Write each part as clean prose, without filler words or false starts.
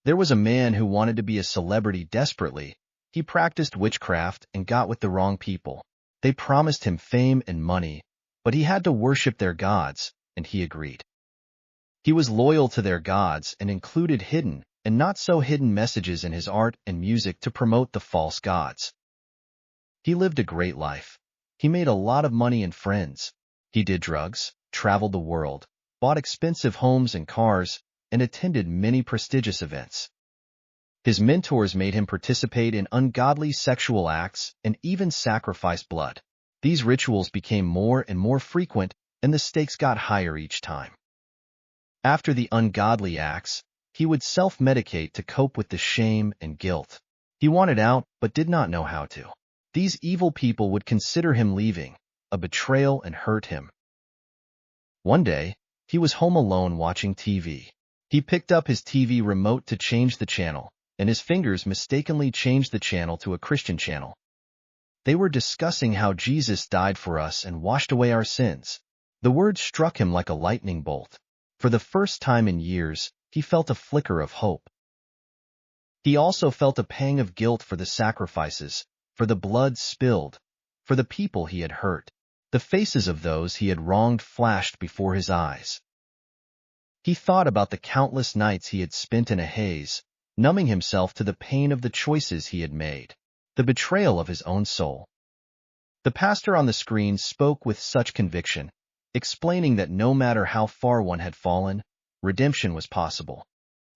There was a man who wanted to be a celebrity desperately. He practiced witchcraft and got with the wrong people. They promised him fame and money, but he had to worship their gods, and he agreed. He was loyal to their gods and included hidden and not so hidden messages in his art and music to promote the false gods. He lived a great life. He made a lot of money and friends. He did drugs, traveled the world, bought expensive homes and cars, and attended many prestigious events. His mentors made him participate in ungodly sexual acts and even sacrifice blood. These rituals became more and more frequent, and the stakes got higher each time. After the ungodly acts, he would self-medicate to cope with the shame and guilt. He wanted out, but did not know how to. These evil people would consider him leaving, a betrayal, and hurt him. One day, he was home alone watching TV. He picked up his TV remote to change the channel, and his fingers mistakenly changed the channel to a Christian channel. They were discussing how Jesus died for us and washed away our sins. The words struck him like a lightning bolt. For the first time in years, he felt a flicker of hope. He also felt a pang of guilt for the sacrifices, for the blood spilled, for the people he had hurt. The faces of those he had wronged flashed before his eyes. He thought about the countless nights he had spent in a haze, numbing himself to the pain of the choices he had made, the betrayal of his own soul. The pastor on the screen spoke with such conviction, explaining that no matter how far one had fallen, redemption was possible.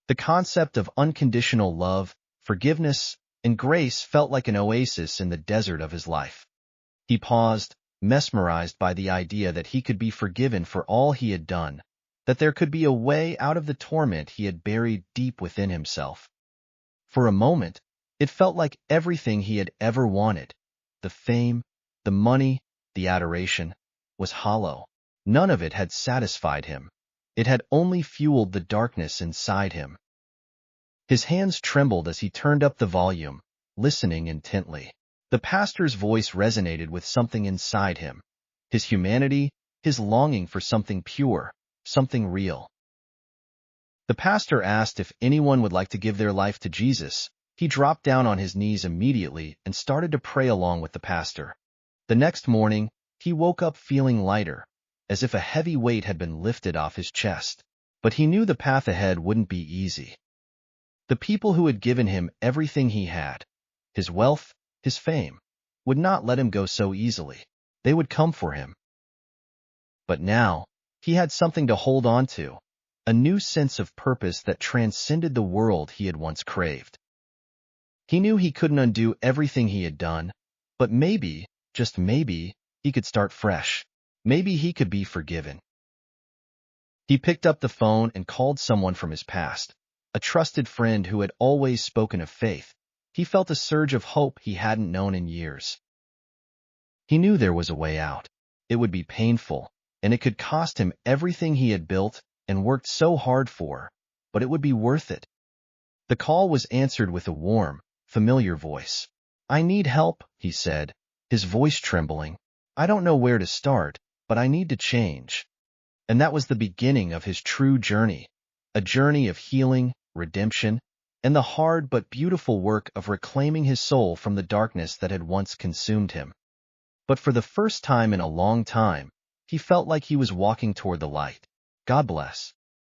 The concept of unconditional love, forgiveness, and grace felt like an oasis in the desert of his life. He paused, mesmerized by the idea that he could be forgiven for all he had done, that there could be a way out of the torment he had buried deep within himself. For a moment, it felt like everything he had ever wanted, the fame, the money, the adoration, was hollow. None of it had satisfied him. It had only fueled the darkness inside him. His hands trembled as he turned up the volume, listening intently. The pastor's voice resonated with something inside him, his humanity, his longing for something pure, something real. The pastor asked if anyone would like to give their life to Jesus. He dropped down on his knees immediately and started to pray along with the pastor. The next morning, he woke up feeling lighter, as if a heavy weight had been lifted off his chest. But he knew the path ahead wouldn't be easy. The people who had given him everything he had, his wealth, his fame, would not let him go so easily. They would come for him. But now, he had something to hold on to, a new sense of purpose that transcended the world he had once craved. He knew he couldn't undo everything he had done, but maybe, just maybe, he could start fresh. Maybe he could be forgiven. He picked up the phone and called someone from his past, a trusted friend who had always spoken of faith. He felt a surge of hope he hadn't known in years. He knew there was a way out. It would be painful, and it could cost him everything he had built and worked so hard for, but it would be worth it. The call was answered with a warm, familiar voice. "I need help," he said, his voice trembling. "I don't know where to start, but I need to change." And that was the beginning of his true journey, a journey of healing, redemption, and the hard but beautiful work of reclaiming his soul from the darkness that had once consumed him. But for the first time in a long time, he felt like he was walking toward the light. God bless.